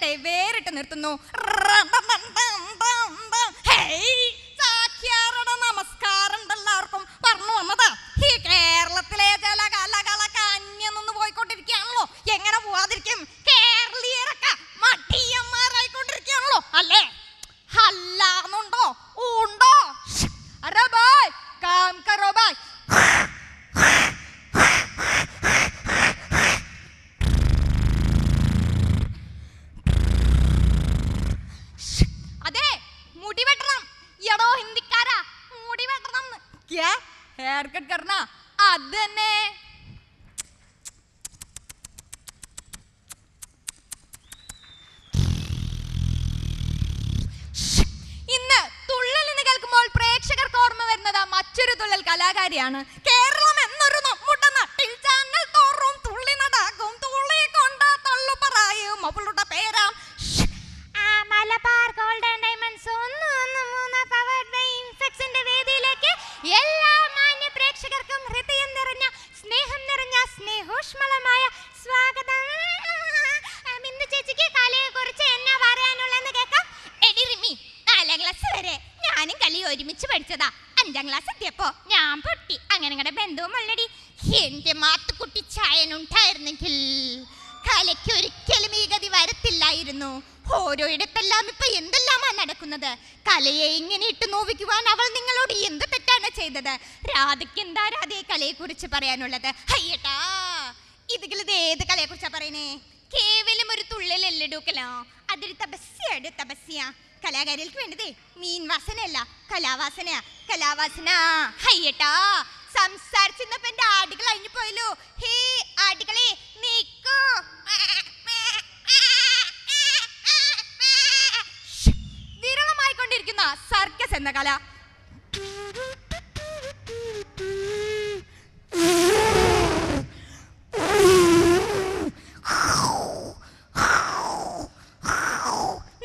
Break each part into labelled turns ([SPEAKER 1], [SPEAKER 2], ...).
[SPEAKER 1] സമൂഹത്തെ വേറിട്ട് നിർത്തുന്നു. നമസ്കാരം എല്ലാവർക്കും പറഞ്ഞു വന്നതാ. ഈ കേരളത്തിലെ ചില കലകളൊക്കെ അന്യം നിന്ന് പോയിക്കൊണ്ടിരിക്കുകയാണല്ലോ. എങ്ങനെ പോവാതിരിക്കും? കേരളീയരൊക്കെ മടിയന്മാരായിക്കൊണ്ടിരിക്കുകയാണല്ലോ അല്ലേ? അല്ലാന്നുണ്ടോ? ഉണ്ടോ? അരെ ബായ് കാം കരോ ബായ്. അതെ, മുടി വെട്ടണം. എടോ ഹിന്ദിക്കാരാ, മുടി വെട്ടണം. ഹെയർ കട്ട് കർണ അത് തന്നെ. ഇന്ന് തുള്ളൽ എന്ന് കേൾക്കുമ്പോൾ പ്രേക്ഷകർക്ക് ഓർമ്മ വരുന്നത് മറ്റൊരു തുള്ളൽ കലാകാരിയാണ്. കേരളം എന്നൊരു നമ്മുടെ നാട്ടിൽ ചാനൽ തോറും തുള്ളി നടാകും, തുള്ളി കൊണ്ട് തള്ളു പറയും അവളുടെ പേരാം Malabar golden diamonds 113 powered by ഇൻഫെക്സിന്റെ വേദിയിലേക്ക് എല്ലാ മാന്യ പ്രേക്ഷകർക്കും ഹൃദയം നിറഞ്ഞ സ്നേഹം നിറഞ്ഞ സ്നേഹോഷ്മളമായ സ്വാഗതം. ബിന്ദു ചേച്ചിക്ക് കലയെ കുറിച്ച് എന്നാ പറയാനുള്ളതെന്ന് കേൾക്കാം. എടി റിമി, 4ാം ക്ലാസ് വരെ ഞാനും കലി ഒരുമിച്ച് പഠിച്ചതാ. 5ാം ക്ലാസ് എത്തിയപ്പോ ഞാൻ പൊട്ടി. അങ്ങനെ ഞങ്ങളുടെ ബന്ധുവും അല്ലടി. എന്റെ മാത്തുക്കുട്ടി ചായനുണ്ടായിരുന്നെങ്കിൽ കലയ്ക്ക് ഒരിക്കലും ഈ ഗതി വരത്തില്ലായിരുന്നു. ഓരോ ഇടത്തെല്ലാം ഇപ്പൊ എന്തെല്ലാമാ നടക്കുന്നത്. കലയെ ഇങ്ങനെ ഇട്ട് നോവിക്കുവാൻ അവൾ നിങ്ങളോട് എന്ത് തെറ്റാണ് ചെയ്തത്? രാധയ്ക്ക് എന്താ രാധയെ കലയെ കുറിച്ച് പറയാനുള്ളത്? അയ്യട്ടാ, ഇത് ഏത് കലയെ കുറിച്ചാ പറയണേ? കേവലം ഒരു തുള്ളലല്ലടൂക്കലോ, അതൊരു തപസ്യാണ്. തപസ്യ കലാകാരികൾക്ക് വേണ്ടതേ മീൻ വാസനയല്ല, കലാവാസനയാ. കലാവാസന. അയ്യട്ടാ, സംസാരിച്ചിരുന്നപ്പോ എന്റെ ആടുകൾ അഴിഞ്ഞു പോയല്ലോ. ഹേ ആടുകളെ നീക്കൂ. വിരളമായിക്കൊണ്ടിരിക്കുന്ന സർക്കസ് എന്ന കല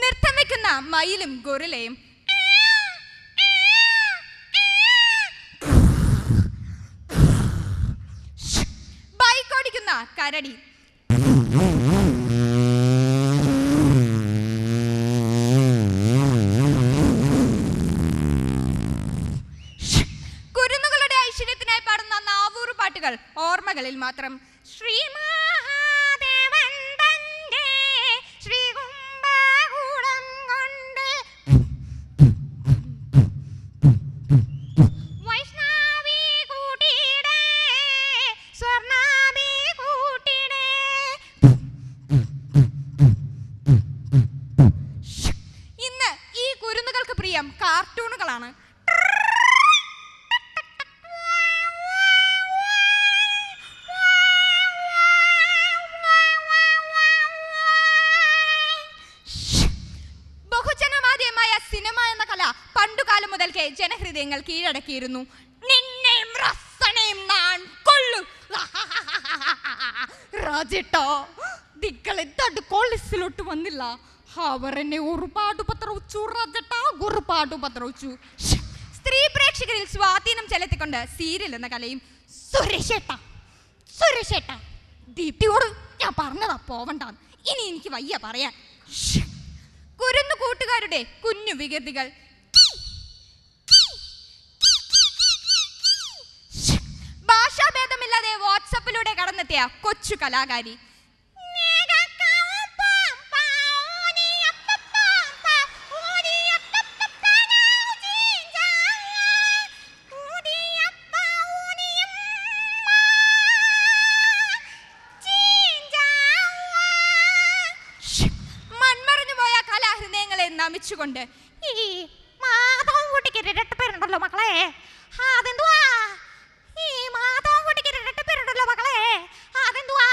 [SPEAKER 1] നൃത്തം വെക്കുന്ന മയിലും ഗൊറിലയും ബൈക്ക് ഓടിക്കുന്ന കരടി കുരുന്നുകളുടെ ഐശ്വര്യത്തിനായി പാടുന്ന നാവൂറ് പാട്ടുകൾ ഓർമ്മകളിൽ മാത്രം. ശ്രീമഹാദേവൻ തന്റെ ശ്രീകുംഭകൂടം കൊണ്ട് വൈഷ്ണവി കൂട്ടിടെ സ്വർണ്ണാഭി കൂട്ടിടെ. ഇന്ന് ഈ കുരുന്നുകൾക്ക് പ്രിയം കാർട്ടൂണുകളാണ്. സിനിമ എന്ന കല പണ്ടുകാലം മുതൽക്കേ ജനഹൃദയങ്ങൾ കീഴടക്കിയിരുന്നു. നിന്നെയും റസനെയും ഞാൻ കൊല്ലും. രാജേട്ടോ, ദിക്കളെന്താണ്ട് കോളേജിലോട്ട് വന്നില്ല. അവർ എന്നെ ഒരുപാട് ഉപദ്രവിച്ചു രാജേട്ടാ, ഒരുപാട് ഉപദ്രവിച്ചു. സ്ത്രീ പ്രേക്ഷകരിൽ സ്വാധീനം ചെലുത്തിക്കൊണ്ട് സീരിയൽ എന്ന കലയും. സുരേഷേട്ടാ, ദീപ്തിയോട് ഞാൻ പറഞ്ഞതാ പോവണ്ടാന്ന്. ഇനി എനിക്ക് വയ്യ പറയാൻ. കുരുന്നു കൂട്ടുകാരുടെ കുഞ്ഞു വികൃതികൾ. ഭാഷാഭേദമില്ലാതെ വാട്സപ്പിലൂടെ കടന്നെത്തിയ കൊച്ചു കലാകാരി. നമിച്ചുകൊണ്ട് ഈ മാധവൻകുട്ടിക്ക് 2 പേരുണ്ടല്ലോ മക്കളെ, അതെന്തുവാ? ഈ മാധവൻകുട്ടിക്ക് 2 പേരുണ്ടല്ലോ മക്കളെ, അതെന്തുവാ?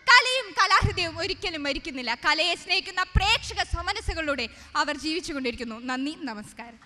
[SPEAKER 1] കലയും കലാഹൃദയവും ഒരിക്കലും മരിക്കുന്നില്ല. കലയെ സ്നേഹിക്കുന്ന പ്രേക്ഷക സമനസ്സുകളിലൂടെ അവർ ജീവിച്ചുകൊണ്ടിരിക്കുന്നു. നന്ദി, നമസ്കാരം.